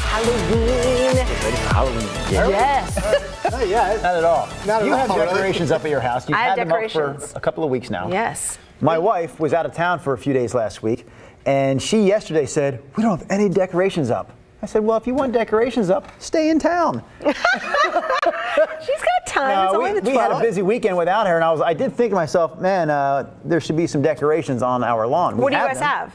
Halloween. Ready for Halloween? Yes. Not at all. Not at you all, have decorations up at your house. You've I have had them up for decorations. a couple of weeks now. Yes. My wife was out of town for a few days last week, and she yesterday said, "We don't have any decorations up." I said, "Well, if you want decorations up, stay in town." She's got time. It's only the 12th. We had a busy weekend without her, and I did think to myself, man, there should be some decorations on our lawn. What do you guys have?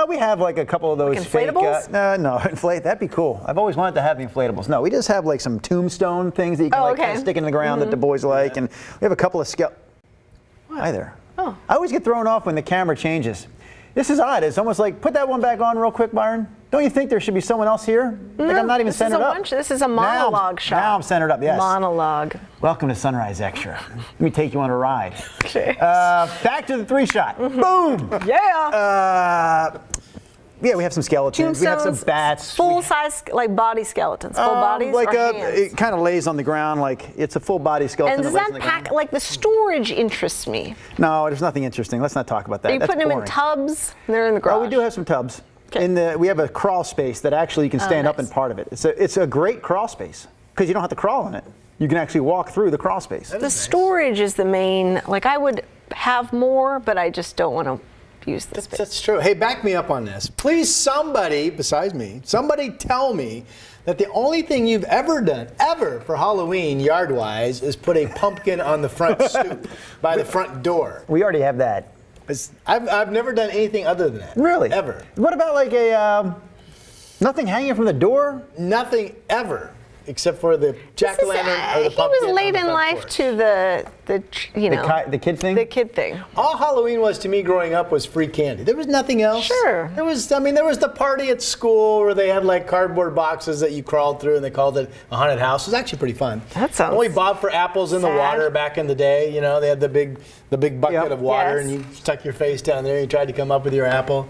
We have like a couple of those Like fake. inflatables? No, that'd be cool. I've always wanted to have the inflatables. No, we just have like some tombstone things that you can kind of stick in the ground that the boys like, and we have a couple of Hi there. Oh. I always get thrown off when the camera changes. This is odd. It's almost like, put that one back on real quick, Byron. Don't you think there should be someone else here? Like I'm not even centered up. This is a monologue shot. Now I'm centered up, yes. Monologue. Welcome to Sunrise Extra. Let me take you on a ride. Okay. Back to the 3-shot. Boom! Yeah. Yeah, we have some skeletons. We have some bats. Full size, like body skeletons. Full bodies or hands? It kind of lays on the ground like it's a full body skeleton. And does that pack, like the storage interests me? No, there's nothing interesting. Let's not talk about that. Are you That's putting them in boring. tubs? They're in the garage. Oh, we do have some tubs. Okay. We have a crawl space that actually you can stand up in part of it. It's a great crawl space because you don't have to crawl in it. You can actually walk through the crawl space. The storage is the main, like I would have more, but I just don't want to use the space. That's true. Hey, back me up on this. Please, somebody, besides me, somebody tell me that the only thing you've ever done, ever, for Halloween, yard-wise, is put a pumpkin on the front stoop by the front door. We already have that. I've never done anything other than that. Really? Ever. What about like nothing hanging from the door? Nothing ever. Except for the jack-o'-lantern or the pumpkin. He was late in life to the kid thing? The kid thing. All Halloween was to me growing up was free candy. There was nothing else. Sure. There was the party at school where they had like cardboard boxes that you crawled through and they called it a haunted house. It was actually pretty fun. That sounds Only bobbed for apples in the water back in the day. You know, they had the big bucket of water and you stuck your face down there and you tried to come up with your apple.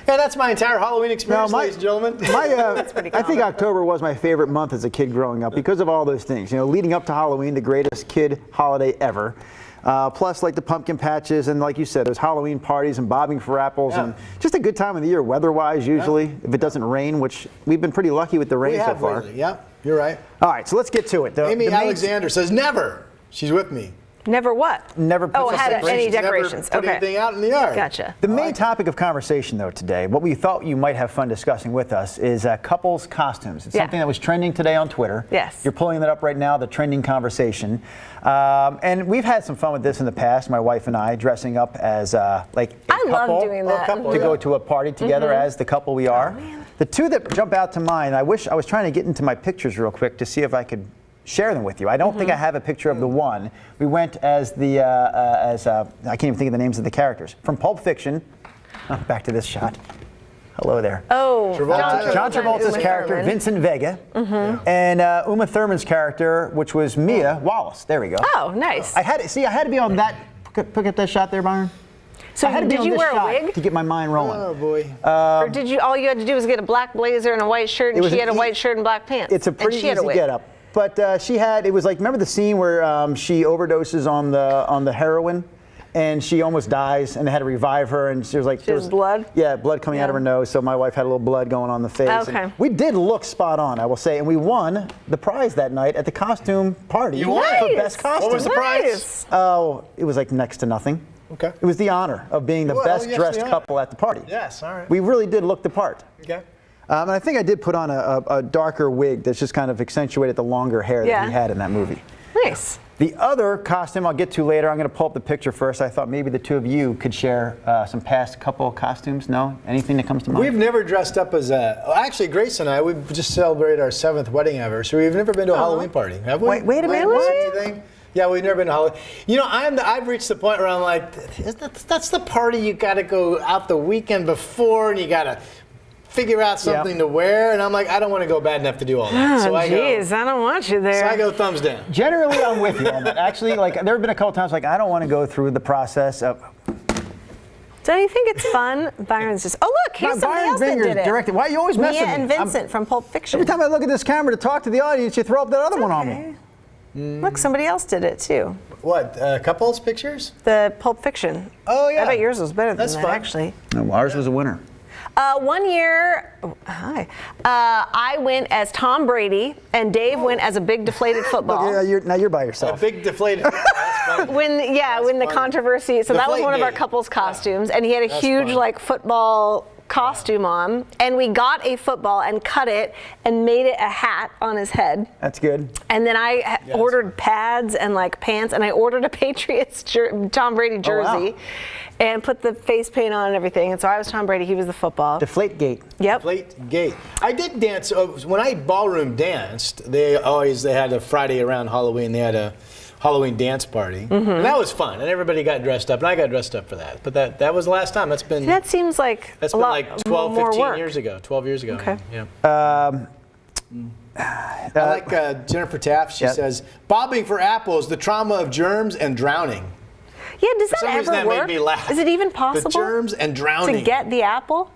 Yeah, that's my entire Halloween experience, ladies and gentlemen. I think October was my favorite month as a kid growing up because of all those things. You know, leading up to Halloween, the greatest kid holiday ever. Plus, like the pumpkin patches and, like you said, those Halloween parties and bobbing for apples and just a good time of the year, weather-wise. Usually, if it doesn't rain, which we've been pretty lucky with the rain so far. Lately. Yep, you're right. All right, so let's get to it. Amy Alexander says never. She's with me. Never what? Never put had any decorations. Never put anything out in the yard. Gotcha. The main topic of conversation, though, today, what we thought you might have fun discussing with us is couples' costumes. It's something that was trending today on Twitter. Yes. You're pulling that up right now, the trending conversation. And we've had some fun with this in the past, my wife and I, dressing up as like a couple. I love doing that. To go to a party together as the couple we are. The two that jump out to mind, I wish I was trying to get into my pictures real quick to see if I could share them with you. I don't think I have a picture of the one. We went as I can't even think of the names of the characters. From Pulp Fiction, back to this shot. Hello there. Oh, John Travolta's character, Vincent Vega, and Uma Thurman's character, which was Mia Wallace. There we go. Oh, nice. I had to be on that. Pick up that shot there, Byron. So did you wear a wig to get my mind rolling? Oh boy. Or did you? All you had to do was get a black blazer and a white shirt, and she had a white shirt and black pants. It's a pretty easy get-up. But it was like, remember the scene where she overdoses on the heroin and she almost dies and they had to revive her and there was blood? Yeah, blood coming out of her nose. So my wife had a little blood going on the face. Okay. And we did look spot on, I will say. And we won the prize that night at the costume party. You won? For best costume. What was the prize? Oh, it was like next to nothing. Okay. It was the honor of being the best dressed couple at the party. Yes, all right. We really did look the part. Okay. And I think I did put on a darker wig that's just kind of accentuated the longer hair that he had in that movie. Nice. The other costume I'll get to later. I'm going to pull up the picture first. I thought maybe the two of you could share some past couple costumes. No? Anything that comes to mind? We've never dressed up as actually, Grace and I, we've just celebrated our 7th wedding anniversary. We've never been to a Halloween party, have we? Wait a minute. Anything? Yeah, we've never been to Halloween. You know, I've reached the point where I'm like, that's the party you got to go out the weekend before and you got to figure out something to wear, and I'm like, I don't want to go bad enough to do all that. Oh, I don't want you there. So I go thumbs down. Generally, I'm with you on that. Actually, like there have been a couple times like I don't want to go through the process of. Don't you think it's fun? Byron's just, oh look, here's somebody else that did it. Directed. Why are you always messing Mia with me? and Vincent from Pulp Fiction. Every time I look at this camera to talk to the audience, you throw up that other one on me. Look, somebody else did it too. What, couples pictures? The Pulp Fiction. Oh yeah. I bet yours was better than that, fun. actually. No, ours was a winner. One year, I went as Tom Brady, and Dave went as a big deflated football. Now you're by A yourself. big deflated. That's funny. When the funny. controversy, so that was one of our Deflategate. couples costumes, and he had a That's huge funny. like football costume on, and we got a football and cut it and made it a hat on his head. That's good. And then I ordered pads and like pants, and I ordered a Patriots Tom Brady jersey, and put the face paint on and everything. And so I was Tom Brady, he was the football. Deflategate. Yep. Deflategate. I did dance when I ballroom danced. They had a Friday around Halloween. They had a Halloween dance party, and that was fun. And everybody got dressed up, and I got dressed up for that. But that was the last time. That seems like That's a been lot like 12, more 15 work. years ago. 12 years ago. Okay. Yeah. I like Jennifer Taft. She Yeah. says, bobbing for apples, the trauma of germs and drowning. Yeah, does For that some ever reason that work? made me laugh. Is it even possible? The germs and drowning. to get the apple?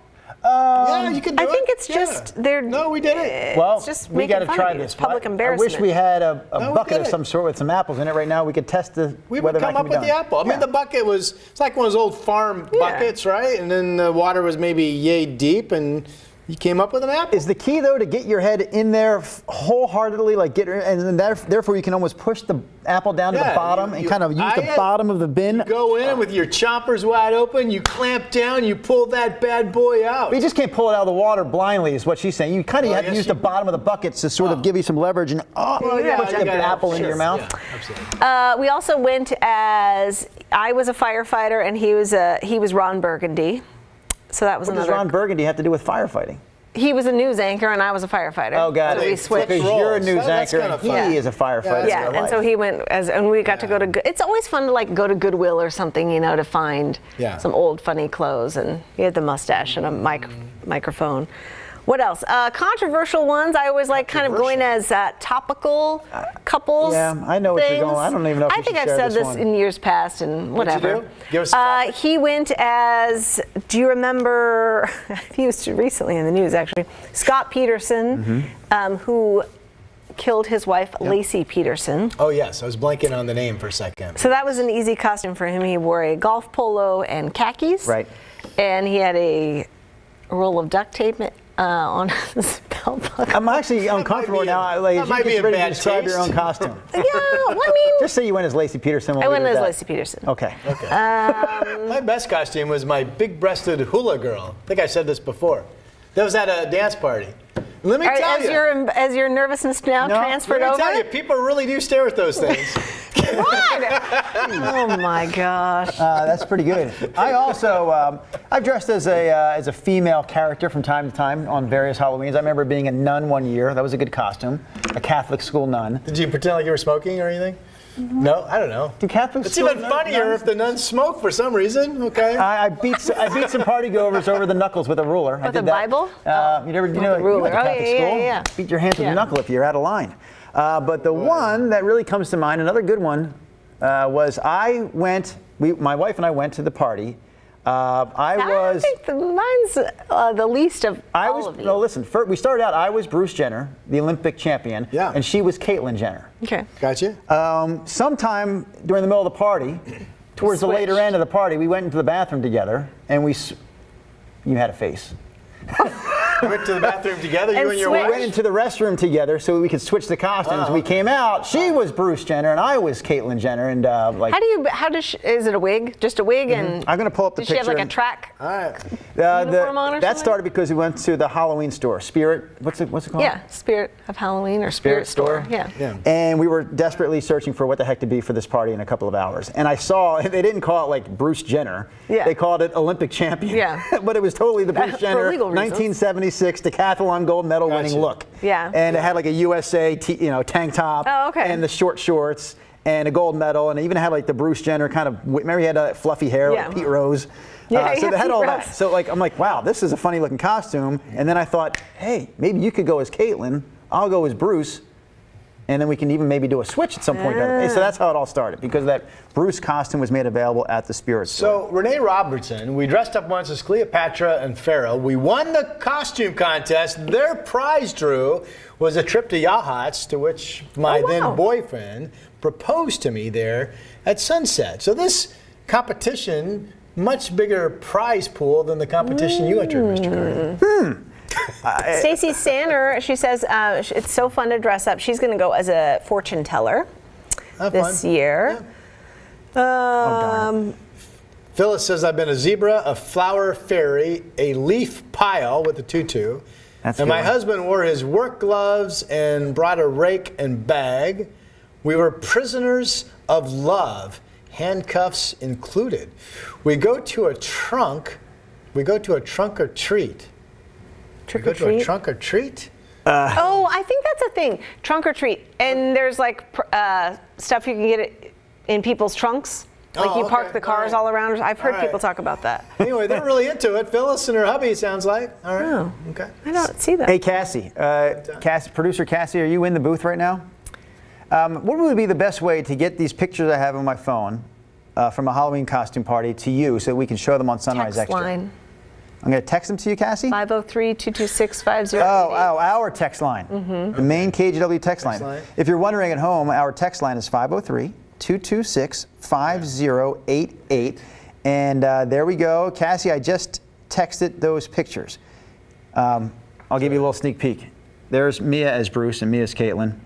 Yeah, you can do I it. think it's Yeah. just they're. No, we did it. Well, it's just we making got to fun try of you. this. It's public I embarrassment. wish we had a No, we bucket did of it. some sort with some apples in it right now. We could test We whether would come that up can be with the done. apple. I mean, Yeah. the bucket it's like one of those old farm buckets, right? And then the water was maybe yay deep, and you came up with an apple. Is the key though to get your head in there wholeheartedly, like and then therefore you can almost push the apple down to the Yeah, bottom and kind of use the bottom of the bin. You go in with your chompers wide open, you clamp down, you pull that bad boy out. But you just can't pull it out of the water blindly, is what she's saying. You kind of have to yes, use the you- bottom of the buckets to sort of give you some leverage and Well, push you the gotta- apple into your mouth. Yeah, absolutely. We also went as I was a firefighter and he was Ron Burgundy, so that was What does another. Ron Burgundy have to do with firefighting? He was a news anchor and I was a firefighter. Oh, got so it. we switched. Because you're a roles. news That's anchor kinda and fun. he is a firefighter. that's Yeah, my and so life. he went and we got to go to. It's always fun to like go to Goodwill or something, to find some old funny clothes. And he had the mustache and a microphone. What else? Controversial ones. I always like kind of going as topical couples. Yeah, I know what you're things. going. I don't even know if I we think should I've share said this this one. in years past and What'd you whatever. do? Give us a topic. He went as. Do you remember? He was recently in the news actually. Scott Peterson, who killed his wife Lacey Peterson. Oh, yes. I was blanking on the name for a second. So that was an easy costume for him. He wore a golf polo and khakis. Right. And he had a roll of duct tape on his belt buckle. I'm actually uncomfortable be now. in- Like, that you might be get in ready to bad describe your taste. own costume. Yeah, well, I mean, Just say you went as Lacey Peterson. We'll I went leave it as at that. Lacey Peterson. Okay. My best costume was my big-breasted hula girl. I think I said this before. That was at a dance party. Let me tell you. As your nervousness now transferred Let me over. tell you, people really do stare at those things. What? Oh my gosh. That's pretty good. I also, I've dressed as a female character from time to time on various Halloweens. I remember being a nun one year. That was a good costume. A Catholic school nun. Did you pretend like you were smoking or anything? No, I don't know. Do Catholic It's school even funnier nuns- if the nuns smoke for some reason. Okay. I beat some party goers over the knuckles with a ruler. I With did a that. Bible? You never, you know, a ruler. you went to Oh, Catholic yeah, school. yeah. Beat your hands with Yeah. a knuckle if you're out of line. But the one that really comes to mind, another good one, was my wife and I went to the party. I think mine's the least of all of you. No, listen. First, we started out. I was Bruce Jenner, the Olympic champion, Yeah. and she was Caitlyn Jenner. Okay. Gotcha. Sometime during the middle of the party, towards the later switched. end of the party, we went into the bathroom together, and you had a face. We went to the bathroom together, you And and your switched. We went wife. into the restroom together so we could switch the costumes. We came out. She was Bruce Jenner, and I was Caitlyn Jenner, and Is it a wig? Just a wig and. I'm gonna pull up the Did she have like picture a track? All right. uniform on or that something? started because we went to the Halloween store, Spirit. What's it called? Yeah, Spirit of Halloween or Spirit Store. Yeah. Yeah. And we were desperately searching for what the heck to be for this party in a couple of hours. And I saw they didn't call it like Bruce Jenner. Yeah. They called it Olympic champion. Yeah. But it was totally the Bruce For Jenner legal reasons. 1976 decathlon gold medal winning Gotcha. look. Yeah. And it had like a USA tank top. Oh, okay. And the short shorts and a gold medal, and it even had like the Bruce Jenner kind of. Remember he had that fluffy hair Yeah. like Pete Rose. Yeah, so yeah, they had Pete all Rose. that. So I'm like, wow, this is a funny looking costume. And then I thought, hey, maybe you could go as Caitlyn. I'll go as Bruce. And then we can even maybe do a switch at some point. So that's how it all started, because that Bruce costume was made available at the Spirit store. So Renee Robertson, we dressed up once as Cleopatra and Pharaoh. We won the costume contest. Their prize, Drew, was a trip to Yachats, to which my then boyfriend proposed to me there at sunset. So this competition much bigger prize pool than the competition you entered, Mr. Curry. Stacey Sanner, she says it's so fun to dress up. She's going to go as a fortune teller this year. Yeah. Phyllis says, I've been a zebra, a flower fairy, a leaf pile with a tutu. And my husband wore his work gloves and brought a rake and bag. We were prisoners of love, handcuffs included. We go to a trunk or treat. Trick or treat? Go to a trunk or treat? I think that's a thing. Trunk or treat. And there's like stuff you can get in people's trunks. Like you park the cars all around. I've heard people talk about that. Anyway, they're really into it. Phyllis and her hubby, it sounds like. All right. Oh, okay. I don't see that. Hey, Cassie. Producer Cassie, are you in the booth right now? What would be the best way to get these pictures I have on my phone from a Halloween costume party to you so that we can show them on Sunrise Text Extra? line. I'm going to text them to you, Cassie? 503-226-5088. Our text line. The main KGW text line. If you're wondering at home, our text line is 503-226-5088. And there we go. Cassie, I just texted those pictures. I'll give you a little sneak peek. There's Mia as Bruce and Mia as Caitlin.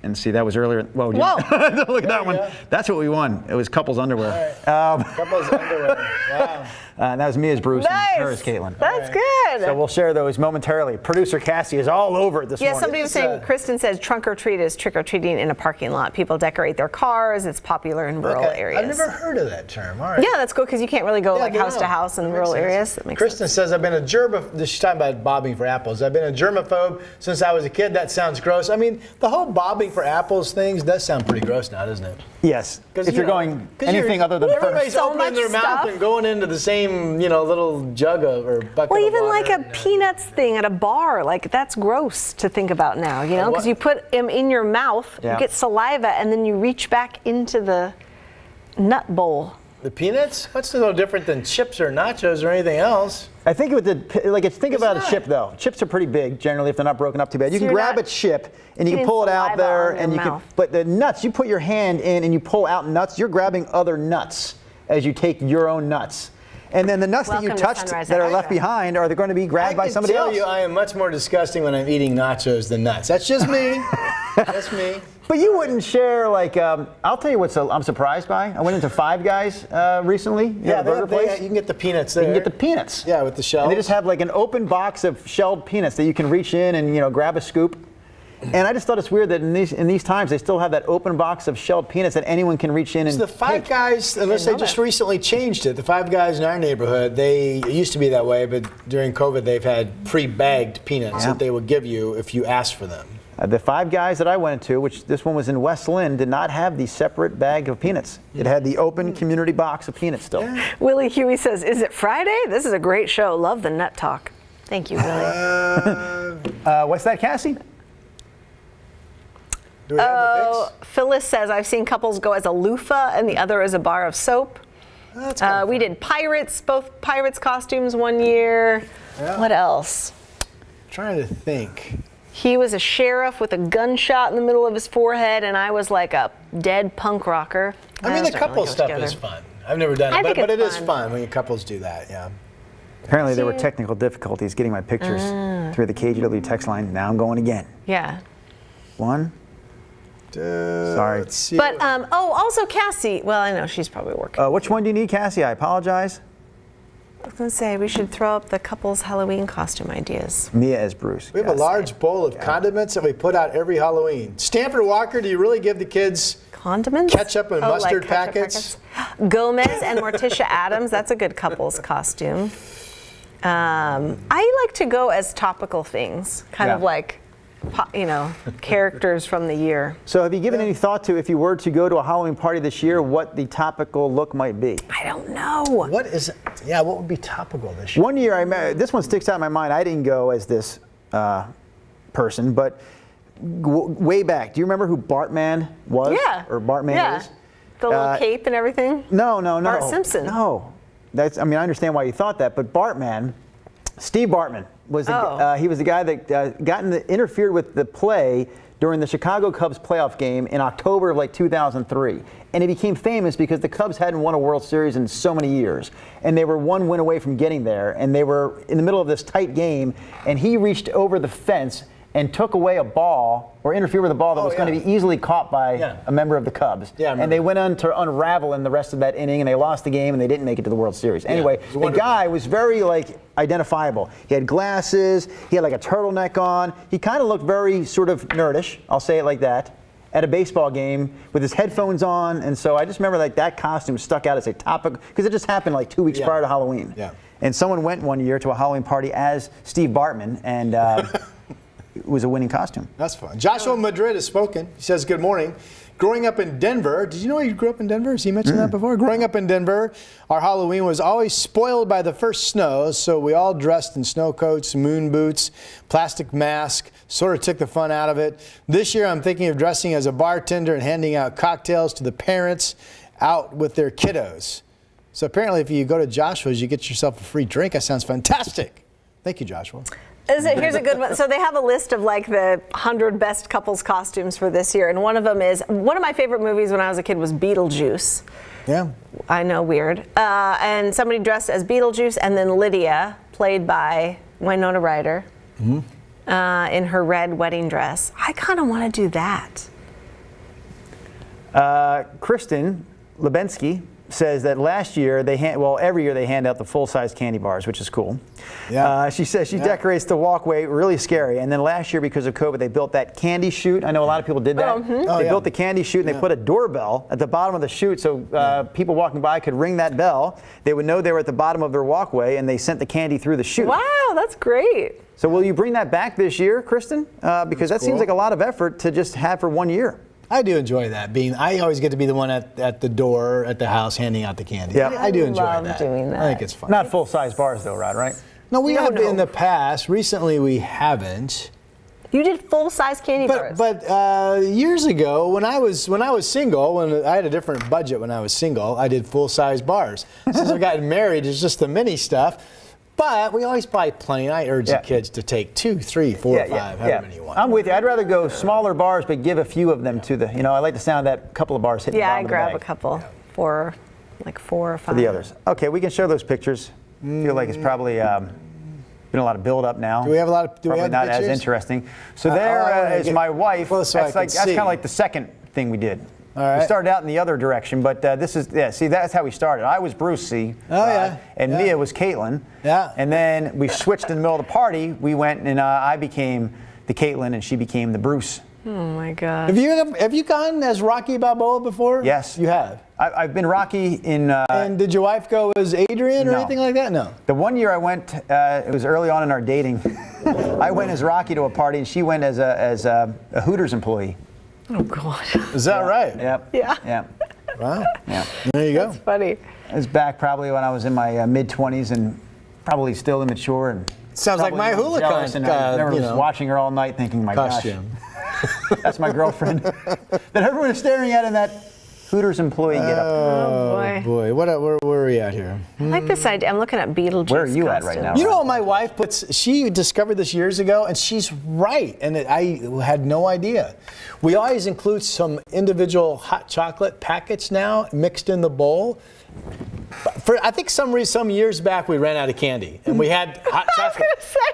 And see, that was earlier. Whoa. Look at that one. That's what we won. It was couples underwear. Couples underwear. Wow. And that was me as Bruce and her as Caitlin. That's good. So we'll share those momentarily. Producer Cassie is all over it this morning. Yeah, somebody was saying, Kristen says trunk or treat is trick-or-treating in a parking lot. People decorate their cars. It's popular in rural areas. I've never heard of that term. All right. Yeah, that's cool because you can't really go house to house in rural areas. That makes Kristen says, I've been a germaphobe. She's talking about bobbing for apples. I've been a germaphobe since I was a kid. That sounds gross. I mean, the whole bobbing for apples things does sound pretty gross now, doesn't it? Yes. If you're going anything other than everybody's so opening their mouth and going into the same, little jug or bucket Well, of even water like a peanuts thing at a bar, like that's gross to think about now, because you put them in your mouth, you get saliva, and then you reach back into the nut bowl. The peanuts? That's no different than chips or nachos or anything else. I think think about a chip though. Chips are pretty big generally if they're not broken up too bad. You can grab a chip and you can pull it out there and you can. But the nuts, you put your hand in and you pull out nuts. You're grabbing other nuts as you take your own nuts. And then the nuts that you touched that are left behind are they going to be grabbed by somebody else? I can tell you, I am much more disgusting when I'm eating nachos than nuts. That's just me. That's me. But you wouldn't share I'll tell you what I'm surprised by. I went into Five Guys recently. Yeah, burger place. You can get the peanuts there. You can get the peanuts. Yeah, with the shells. And they just have like an open box of shelled peanuts that you can reach in and grab a scoop. And I just thought it's weird that in these times they still have that open box of shelled peanuts that anyone can reach in and. So the Five Guys, unless they just recently changed it, the Five Guys in our neighborhood, it used to be that way, but during COVID they've had pre-bagged peanuts that they would give you if you asked for them. The Five Guys that I went to, which this one was in West Lynn, did not have the separate bag of peanuts. It had the open community box of peanuts still. Willie Huey says, "Is it Friday? This is a great show. Love the nut talk." Thank you, Willie. What's that, Cassie? Do we have the pics? Phyllis says, I've seen couples go as a loofah and the other as a bar of soap. That's we did both pirates costumes one year. Yeah. What else? Trying to think. He was a sheriff with a gunshot in the middle of his forehead, and I was like a dead punk rocker. I mean, the couple stuff is fun. I've never done it, but it is fun when couples do that, yeah. Apparently there were technical difficulties getting my pictures through the KGW text line. Now I'm going again. Yeah. One. Sorry. Let's see. But, also Cassie. Well, I know she's probably working. Which one do you need, Cassie? I apologize. I was going to say, we should throw up the couple's Halloween costume ideas. Mia as Bruce. We have a large bowl of condiments that we put out every Halloween. Stanford Walker, do you really give the kids condiments? Ketchup and mustard packets? Gomez and Morticia Adams, that's a good couple's costume. I like to go as topical things, kind of like, characters from the year. So have you given any thought to, if you were to go to a Halloween party this year, what the topical look might be? I don't know. What is it? Yeah, what would be topical this year? One year, this one sticks out in my mind. I didn't go as this person, but way back, do you remember who Bartman was? Yeah. Or Bartman is? The little cape and everything? No. Bart Simpson. No. I understand why you thought that, but Bartman, Steve Bartman, he was the guy that interfered with the play during the Chicago Cubs playoff game in October of like 2003. And he became famous because the Cubs hadn't won a World Series in so many years. And they were one win away from getting there. And they were in the middle of this tight game. And he reached over the fence and took away a ball or interfered with a ball that was going to be easily caught by a member of the Cubs. And they went on to unravel in the rest of that inning, and they lost the game, and they didn't make it to the World Series. Anyway, the guy was very identifiable. He had glasses. He had like a turtleneck on. He kind of looked very sort of nerdish, I'll say it like that, at a baseball game with his headphones on. And so I just remember that costume stuck out as a topic because it just happened like 2 weeks prior to Halloween. And someone went one year to a Halloween party as Steve Bartman, and it was a winning costume. That's fun. Joshua Madrid has spoken. He says, good morning. Growing up in Denver, did you know you grew up in Denver? Has he mentioned that before? Growing up in Denver, our Halloween was always spoiled by the first snow, so we all dressed in snow coats, moon boots, plastic mask, sort of took the fun out of it. This year I'm thinking of dressing as a bartender and handing out cocktails to the parents out with their kiddos. So apparently if you go to Joshua's, you get yourself a free drink. That sounds fantastic. Thank you, Joshua. Here's a good one. So they have a list of like the 100 best couples costumes for this year, and one of them is, one of my favorite movies when I was a kid was Beetlejuice. Yeah. I know, weird. And somebody dressed as Beetlejuice, and then Lydia, played by Winona Ryder, in her red wedding dress. I kind of want to do that. Kristen Lebensky says that last year every year they hand out the full-size candy bars, which is cool. She says she decorates the walkway, really scary. And then last year, because of COVID, they built that candy chute. I know a lot of people did that. They built the candy chute and they put a doorbell at the bottom of the chute so people walking by could ring that bell. They would know they were at the bottom of their walkway, and they sent the candy through the chute. Wow, that's great. So will you bring that back this year, Kristen? Because that seems like a lot of effort to just have for 1 year. I do enjoy that. I always get to be the one at the door at the house handing out the candy. I do enjoy that. Doing that. I think it's fun. Not full-size bars though, Rod, right? No, we have in the past. Recently, we haven't. You did full-size candy bars. But years ago, when I was single, when I had a different budget when I was single, I did full-size bars. Since I've gotten married, it's just the mini stuff. But we always buy plenty. I urge the kids to take 2, 3, 4, 5, however many you want. I'm with you. I'd rather go smaller bars, but give a few of them to the, I like the sound of that couple of bars hitting the bottom of the bag. I grab a couple, like 4 or 5. For the others. Okay, we can show those pictures. I feel like it's probably been a lot of build-up now. Do we have a lot of probably not pictures? as interesting. So there is my wife. That's kind of like the second thing we did. All right. We started out in the other direction, but this is, see, that's how we started. I was Brucey. And Mia was Caitlin. And then we switched in the middle of the party. We went and I became the Caitlin and she became the Bruce. Oh my God. Have you gone as Rocky Balboa before? Yes. You have? I've been Rocky in... and did your wife go as Adrian or anything like that? No. The one year I went, it was early on in our dating. I went as Rocky to a party and she went as a Hooters employee. Oh, God. Is that right? Yep. Yeah. Wow. Yeah. There you go. That's funny. It was back probably when I was in my mid-20s and probably still immature. And sounds like my Hula and I remember just watching her all night thinking, my costume. Gosh, that's my girlfriend that everyone is staring at in that Hooters employee get up. Oh, boy. Where are we at here? I like this idea. I'm looking at Beetlejuice. Where are you at right now? You know what my wife puts? She discovered this years ago, and she's right. And I had no idea. We always include some individual hot chocolate packets now mixed in the bowl. I think some years back we ran out of candy, and we had hot chocolate.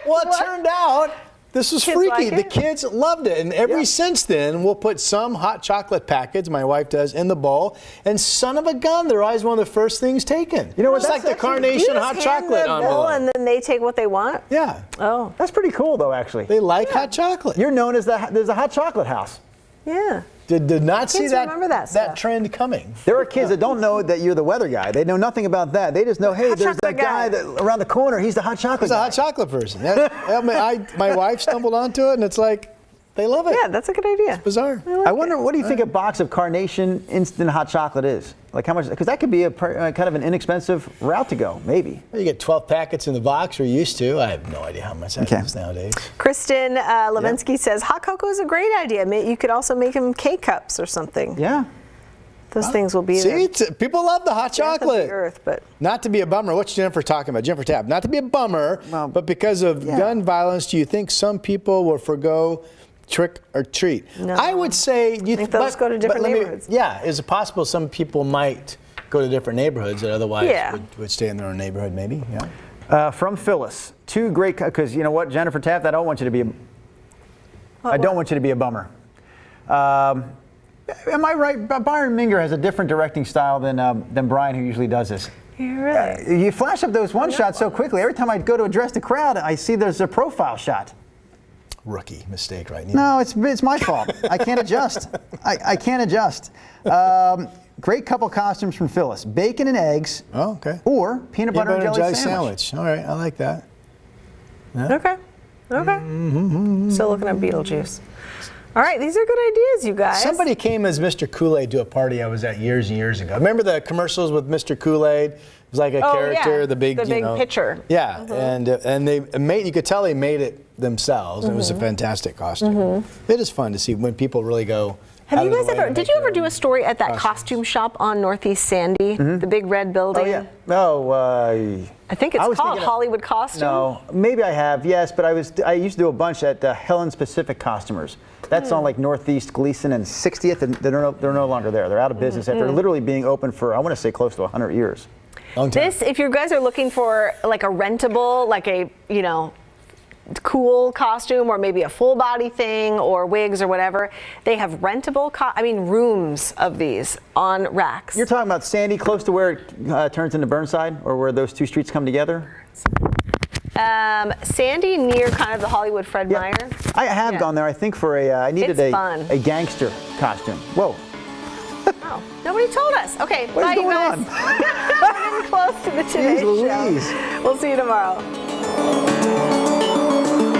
Well, it turned out. This was freaky. The kids loved it. And ever since then, we'll put some hot chocolate packets, my wife does, in the bowl. And son of a gun, they're always one of the first things taken. You know what? It's like the carnation hot chocolate bowl and then they take what they want? Yeah. Oh. That's pretty cool, though, actually. They like hot chocolate. You're known as there's a hot chocolate house. Yeah. Did not see that trend coming. There are kids that don't know that you're the weather guy. They know nothing about that. They just know, hey, there's that guy around the corner. He's the hot chocolate guy. He's a hot chocolate person. My wife stumbled onto it, and it's like, they love it. Yeah, that's a good idea. It's bizarre. I wonder, what do you think a box of Carnation instant hot chocolate is? Like how much? Because that could be a kind of an inexpensive route to go, maybe. You get 12 packets in the box, or used to. I have no idea how much that is nowadays. Kristen Levinsky says, hot cocoa is a great idea. You could also make them K-cups or something. Yeah. Those things will be there. People love the hot chocolate. The earth, but not to be a bummer. What's Jennifer talking about? Jennifer Tabb. Not to be a bummer, but because of gun violence, do you think some people will forgo Trick or treat. No. I would say I think those go to different neighborhoods. Yeah, is it possible some people might go to different neighborhoods that otherwise Yeah. would stay in their own neighborhood? Maybe. Yeah. From Phyllis, 2 great, because you know what, Jennifer Taft, I don't want you to be a bummer. Am I right? Byron Minger has a different directing style than Brian, who usually does this. Really? You flash up those one shots so quickly. Every time I go to address the crowd, I see there's a profile shot. Rookie mistake, right? No, it's my fault. I can't adjust. I can't adjust. Great couple costumes from Phyllis: bacon and eggs. Oh, okay. Or peanut butter and jelly sandwich. All right, I like that. Yeah. Okay. Still looking at Beetlejuice. All right, these are good ideas, you guys. Somebody came as Mr. Kool-Aid to a party I was at years and years ago. Remember the commercials with Mr. Kool-Aid? It was like a character, yeah. the big pitcher. Yeah, and they made. You could tell they made it themselves. It was a fantastic costume. It is fun to see when people really go. Have you guys ever? Did you ever do a story at that costume shop on Northeast Sandy, the big red building? Oh yeah. I think it's called Hollywood Costume. No, maybe I have. Yes, but I used to do a bunch at Helen's Pacific Costumers. That's on like Northeast Gleason and 60th, and they're no longer there. They're out of business after literally being open for, I want to say, close to 100 years. Long time. This, if you guys are looking for like a rentable, like a cool costume, or maybe a full body thing, or wigs or whatever, they have rentable rooms of these on racks. You're talking about Sandy, close to where it turns into Burnside, or where those 2 streets come together? Sandy, near kind of the Hollywood Fred Meyer. I have gone there, I think, for I needed a gangster costume. Whoa. Oh, nobody told us. Okay, bye, you guys. We're getting close to the Today Show. We'll see you tomorrow.